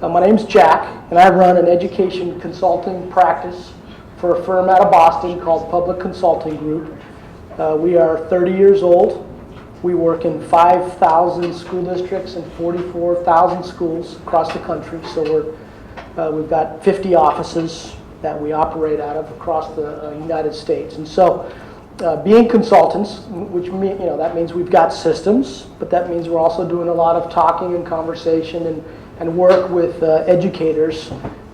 My name's Jack, and I run an education consulting practice for a firm out of Boston called Public Consulting Group. We are 30 years old. We work in 5,000 school districts and 44,000 schools across the country. So we've got 50 offices that we operate out of across the United States. And so being consultants, which that means we've got systems, but that means we're also doing a lot of talking and conversation and work with educators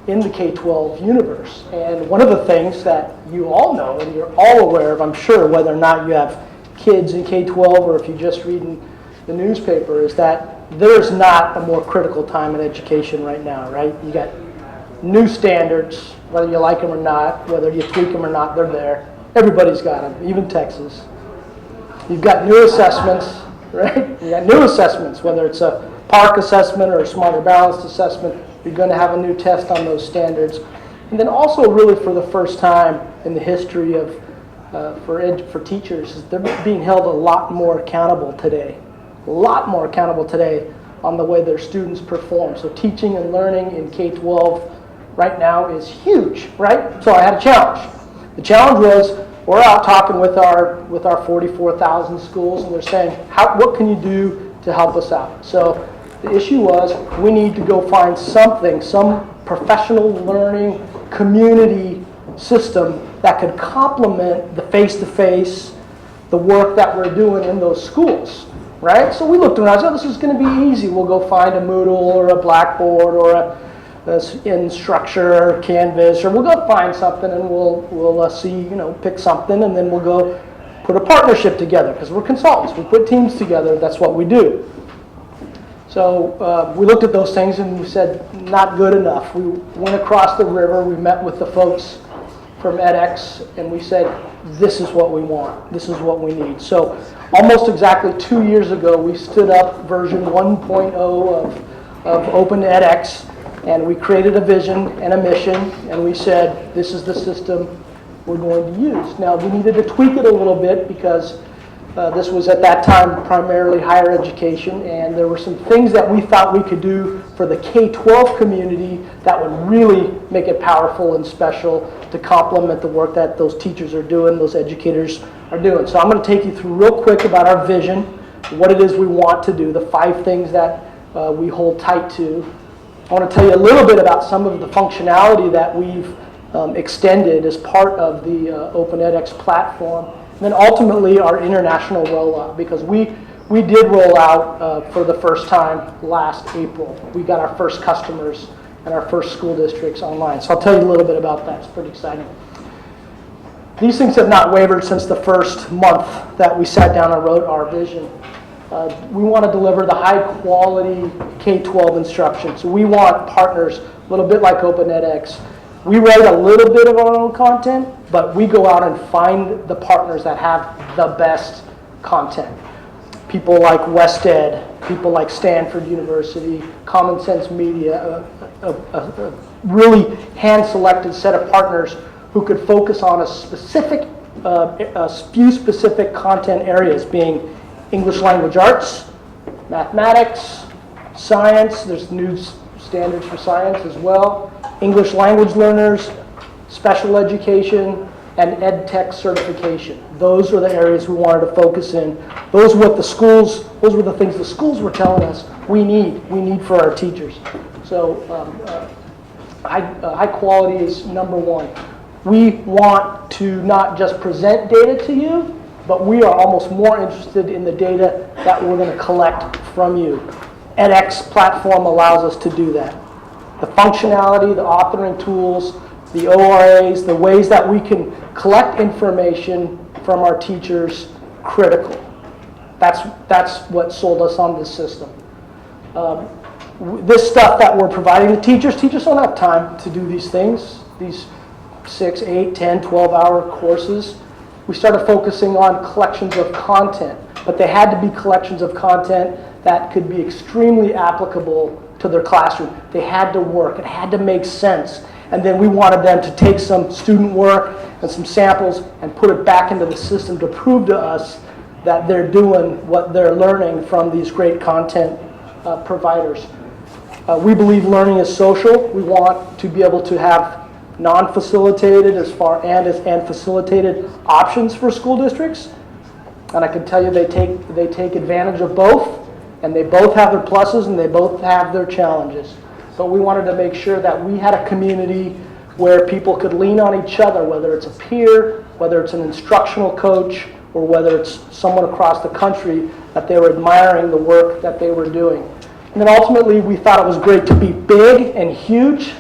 in the K-12 universe. And one of the things that you all know and you're all aware of, I'm sure, whether or not you have kids in K-12 or if you're just reading the newspaper, is that there's not a more critical time in education right now, right? You got new standards, whether you like them or not, whether you tweak them or not, they're there. Everybody's got them, even Texas. You've got new assessments, right? You got new assessments, whether it's a PARC assessment or a Smarter Balanced assessment, you're going to have a new test on those standards. And then also really for the first time in the history of for teachers, they're being held a lot more accountable today. A lot more accountable today on the way their students perform. So teaching and learning in K-12 right now is huge, right? So I had a challenge. The challenge was we're out talking with our 44,000 schools, and they're saying, what can you do to help us out? So the issue was we need to go find something, some professional learning community system that could complement the face-to-face, the work that we're doing in those schools, right? So we looked around and said, this is going to be easy. We'll go find a Moodle or a Blackboard or a Instructure or Canvas, or we'll go find something and we'll see, pick something, and then we'll go put a partnership together because we're consultants. We put teams together. That's what we do. So we looked at those things and we said, not good enough. We went across the river. We met with the folks from edX, and we said, this is what we want. This is what we need. So almost exactly 2 years ago, we stood up version 1.0 of Open edX, and we created a vision and a mission, and we said, this is the system we're going to use. Now, we needed to tweak it a little bit because this was at that time primarily higher education, and there were some things that we thought we could do for the K-12 community that would really make it powerful and special to complement the work that those teachers are doing, those educators are doing. So I'm going to take you through real quick about our vision, what it is we want to do, the 5 things that we hold tight to. I want to tell you a little bit about some of the functionality that we've extended as part of the Open edX platform. And then ultimately our international rollout, because we did roll out for the first time last April. We got our first customers and our first school districts online. So I'll tell you a little bit about that. It's pretty exciting. These things have not wavered since the first month that we sat down and wrote our vision. We want to deliver the high quality K-12 instruction. So we want partners, a little bit like Open edX. We write a little bit of our own content, but we go out and find the partners that have the best content. People like WestEd, people like Stanford University, Common Sense Media, a really hand-selected set of partners who could focus on a specific, a few specific content areas, being English language arts, mathematics, science. There's new standards for science as well. English language learners, special education, and EdTech certification. Those are the areas we wanted to focus in. Those were the things the schools were telling us we need for our teachers. So high quality is number one. We want to not just present data to you, but we are almost more interested in the data that we're going to collect from you. edX platform allows us to do that. The functionality, the authoring tools, the ORAs, the ways that we can collect information from our teachers, critical. That's what sold us on this system. This stuff that we're providing the teachers don't have time to do these things, these 6, 8, 10, 12-hour courses. We started focusing on collections of content, but they had to be collections of content that could be extremely applicable to their classroom. They had to work. It had to make sense. And then we wanted them to take some student work and some samples and put it back into the system to prove to us that they're doing what they're learning from these great content providers. We believe learning is social. We want to be able to have non-facilitated and facilitated options for school districts. And I can tell you they take advantage of both, and they both have their pluses and they both have their challenges. But we wanted to make sure that we had a community where people could lean on each other, whether it's a peer, whether it's an instructional coach, or whether it's someone across the country, that they were admiring the work that they were doing. And then ultimately we thought it was great to be big and huge,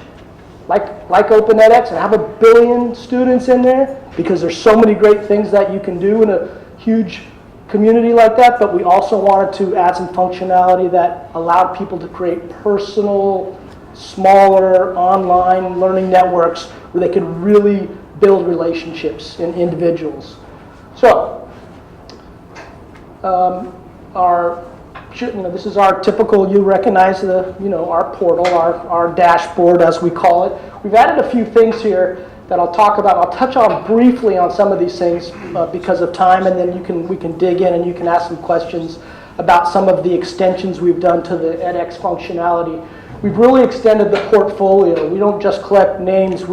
like Open edX, and have 1 billion students in there, because there's so many great things that you can do in a huge community like that. But we also wanted to add some functionality that allowed people to create personal, smaller online learning networks where they could really build relationships in individuals. So this is our typical, you recognize our portal, our dashboard as we call it. We've added a few things here that I'll talk about. I'll touch on briefly on some of these things because of time, and then we can dig in and you can ask some questions about some of the extensions we've done to the edX functionality. We've really extended the portfolio. We don't just collect names.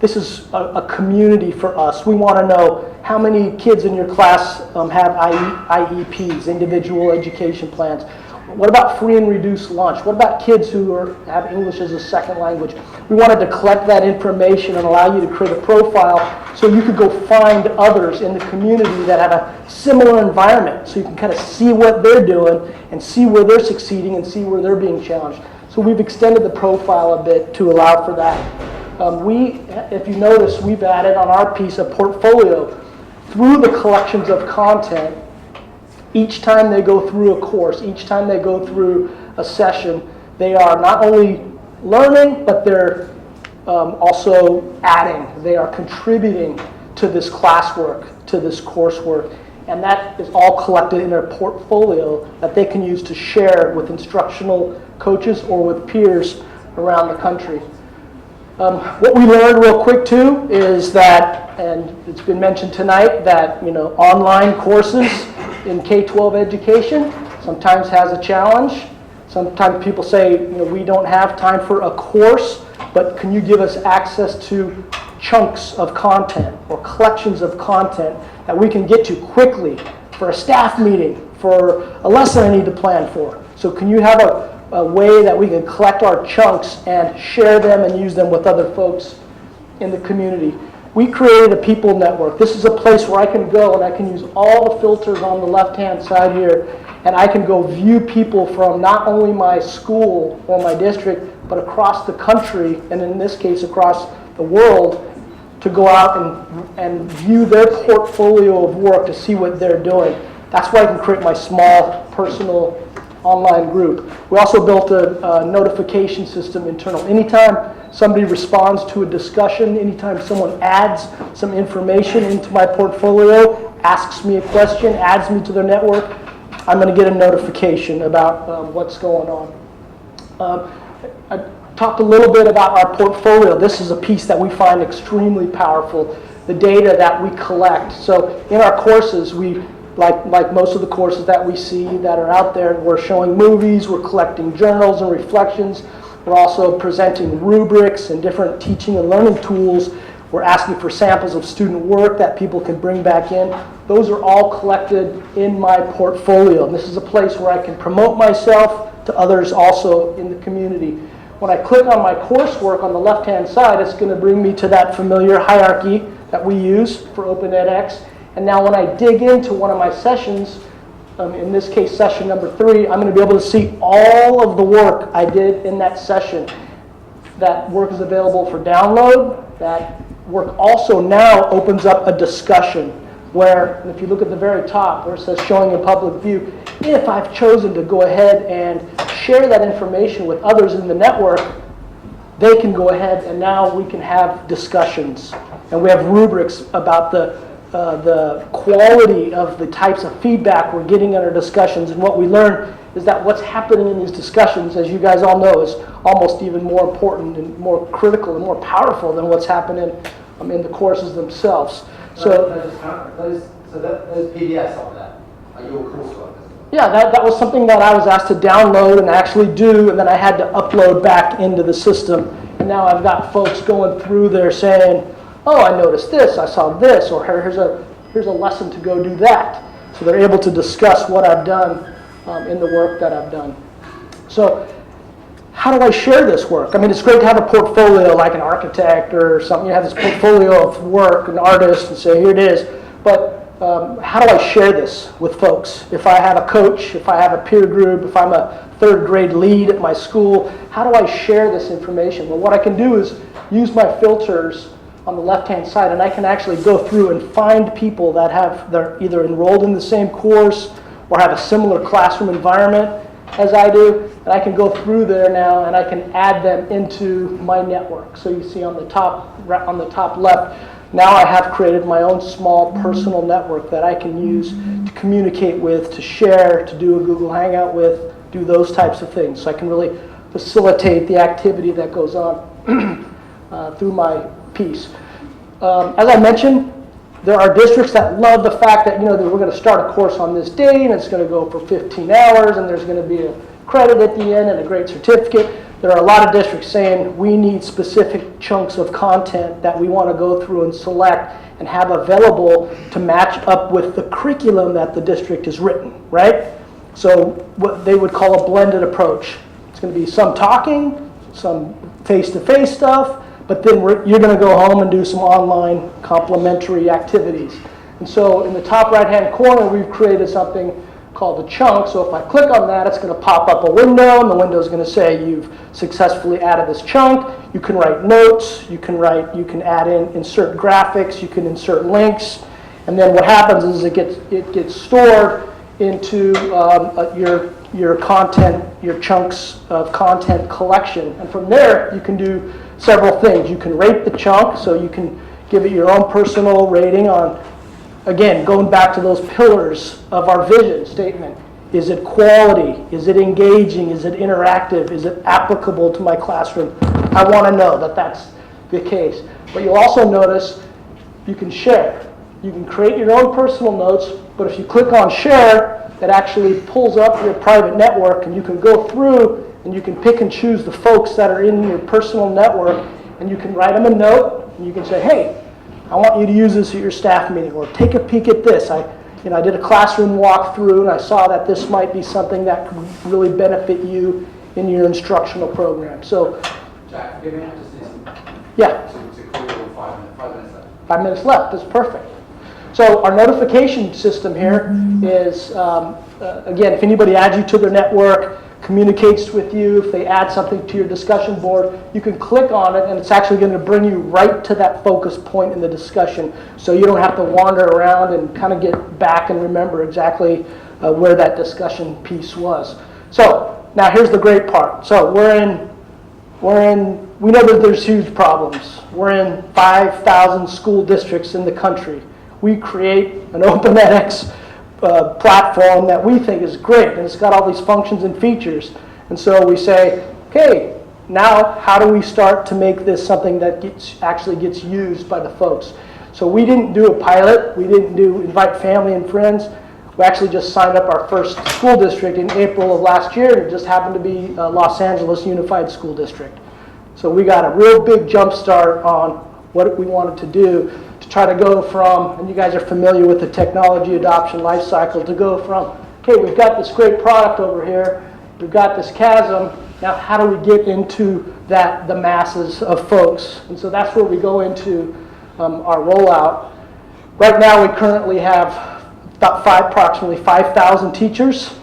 This is a community for us. We want to know how many kids in your class have IEPs, individual education plans. What about free and reduced lunch? What about kids who have English as a second language? We wanted to collect that information and allow you to create a profile so you could go find others in the community that have a similar environment, so you can kind of see what they're doing and see where they're succeeding and see where they're being challenged. So we've extended the profile a bit to allow for that. If you notice, we've added on our piece a portfolio through the collections of content. Each time they go through a course, each time they go through a session, they are not only learning, but they're also adding. They are contributing to this classwork, to this coursework. And that is all collected in a portfolio that they can use to share with instructional coaches or with peers around the country. What we learned real quick too is that, and it's been mentioned tonight, that online courses in K-12 education sometimes has a challenge. Sometimes people say, we don't have time for a course, but can you give us access to chunks of content or collections of content that we can get to quickly for a staff meeting, for a lesson I need to plan for. So can you have a way that we can collect our chunks and share them and use them with other folks in the community? We created a people network. This is a place where I can go and I can use all the filters on the left-hand side here, and I can go view people from not only my school or my district, but across the country, and in this case across the world, to go out and view their portfolio of work to see what they're doing. That's why I can create my small personal online group. We also built a notification system internal. Anytime somebody responds to a discussion, anytime someone adds some information into my portfolio, asks me a question, adds me to their network, I'm going to get a notification about what's going on. I talked a little bit about our portfolio. This is a piece that we find extremely powerful, the data that we collect. So in our courses, we like most of the courses that we see that are out there, we're showing movies, we're collecting journals and reflections, we're also presenting rubrics and different teaching and learning tools. We're asking for samples of student work that people can bring back in. Those are all collected in my portfolio. And this is a place where I can promote myself to others also in the community. When I click on my coursework on the left-hand side, it's going to bring me to that familiar hierarchy that we use for Open edX. And now when I dig into one of my sessions, in this case session number 3, I'm going to be able to see all of the work I did in that session. That work is available for download. That work also now opens up a discussion where, if you look at the very top where it says showing in public view, if I've chosen to go ahead and share that information with others in the network, they can go ahead and now we can have discussions. And we have rubrics about the quality of the types of feedback we're getting in our discussions. And what we learn is that what's happening in these discussions, as you guys all know, is almost even more important and more critical and more powerful than what's happening in the courses themselves. Those PDFs on there are your coursework, yeah, that was something that I was asked to download and actually do, and then I had to upload back into the system. And now I've got folks going through there saying, oh, I noticed this, I saw this, or here's a lesson to go do that. So they're able to discuss what I've done in the work that I've done. So how do I share this work? I mean, it's great to have a portfolio like an architect or something. You have this portfolio of work, an artist, and say, here it is. But how do I share this with folks? If I have a coach, if I have a peer group, if I'm a third grade lead at my school, how do I share this information? Well, what I can do is use my filters on the left-hand side, and I can actually go through and find people that they're either enrolled in the same course or have a similar classroom environment as I do, and I can go through there now and I can add them into my network. So you see on the top left, now I have created my own small personal network that I can use to communicate with, to share, to do a Google Hangout with, do those types of things. So I can really facilitate the activity that goes on through my piece. As I mentioned, there are districts that love the fact that, that we're going to start a course on this day and it's going to go for 15 hours and there's going to be a credit at the end and a great certificate. There are a lot of districts saying we need specific chunks of content that we want to go through and select and have available to match up with the curriculum that the district has written, right? So what they would call a blended approach. It's going to be some talking, some face-to-face stuff, but then you're going to go home and do some online complementary activities. And so in the top right-hand corner, we've created something called a chunk. So if I click on that, it's going to pop up a window, and the window is going to say you've successfully added this chunk. You can write notes, you can add in, insert graphics, you can insert links, and then what happens is it gets stored into your content, your chunks of content collection. And from there, you can do several things. You can rate the chunk, so you can give it your own personal rating on, again, going back to those pillars of our vision statement. Is it quality? Is it engaging? Is it interactive? Is it applicable to my classroom? I want to know that that's the case. But you'll also notice you can share. You can create your own personal notes, but if you click on share, it actually pulls up your private network, and you can go through and you can pick and choose the folks that are in your personal network, and you can write them a note, and you can say, hey, I want you to use this at your staff meeting, or take a peek at this. I did a classroom walkthrough, and I saw that this might be something that could really benefit you in your instructional program. So, Jack, give me just this. Yeah. To call you 5 minutes left. 5 minutes left. That's perfect. So our notification system here is, again, if anybody adds you to their network, communicates with you, if they add something to your discussion board, you can click on it, and it's actually going to bring you right to that focus point in the discussion, so you don't have to wander around and kind of get back and remember exactly where that discussion piece was. So now here's the great part. So we know that there's huge problems. We're in 5,000 school districts in the country. We create an open edX platform that we think is great, and it's got all these functions and features. And so we say, okay, now how do we start to make this something that actually gets used by the folks? So we didn't do a pilot. We didn't invite family and friends. We actually just signed up our first school district in April of last year, and it just happened to be Los Angeles Unified School District. So we got a real big jump start on what we wanted to do to try to go from, and you guys are familiar with the technology adoption life cycle, to go from, okay, we've got this great product over here, we've got this chasm, now how do we get into the masses of folks? And so that's where we go into our rollout. Right now we currently have approximately 5,000 teachers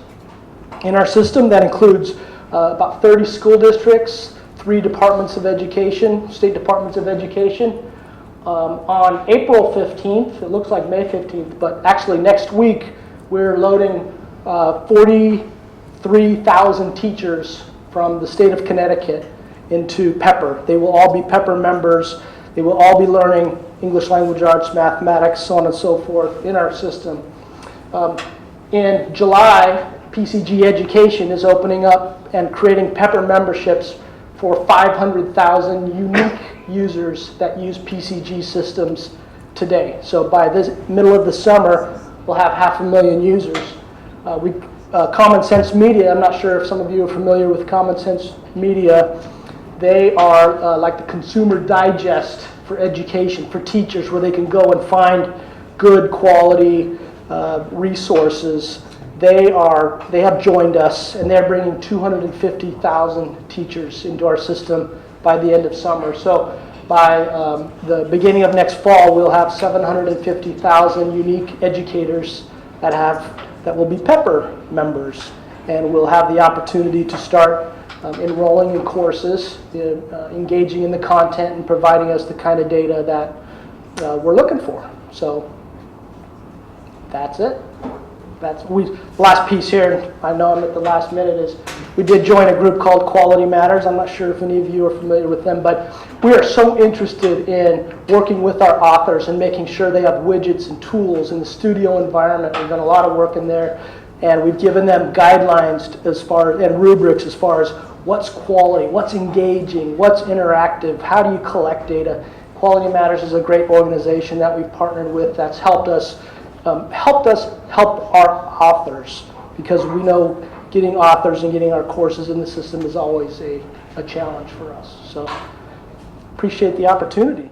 in our system. That includes about 30 school districts, 3 departments of education, state departments of education. On April 15th, it looks like May 15th, but actually next week, we're loading 43,000 teachers from the state of Connecticut into Pepper. They will all be Pepper members. They will all be learning English language arts, mathematics, so on and so forth in our system. In July, PCG Education is opening up and creating Pepper memberships for 500,000 unique users that use PCG systems today. So by this middle of the summer, we'll have 500,000 users. Common Sense Media. I'm not sure if some of you are familiar with Common Sense Media. They are like the consumer digest for education, for teachers, where they can go and find good quality resources. They have joined us, and they're bringing 250,000 teachers into our system by the end of summer. So by the beginning of next fall, we'll have 750,000 unique educators that will be Pepper members, and we'll have the opportunity to start enrolling in courses, engaging in the content, and providing us the kind of data that we're looking for. So that's it. The last piece here, I know I'm at the last minute, is we did join a group called Quality Matters. I'm not sure if any of you are familiar with them, but we are so interested in working with our authors and making sure they have widgets and tools in the studio environment. We've done a lot of work in there, and we've given them guidelines and rubrics as far as what's quality, what's engaging, what's interactive, how do you collect data. Quality Matters is a great organization that we've partnered with that's helped us help our authors, because we know getting authors and getting our courses in the system is always a challenge for us. So appreciate the opportunity.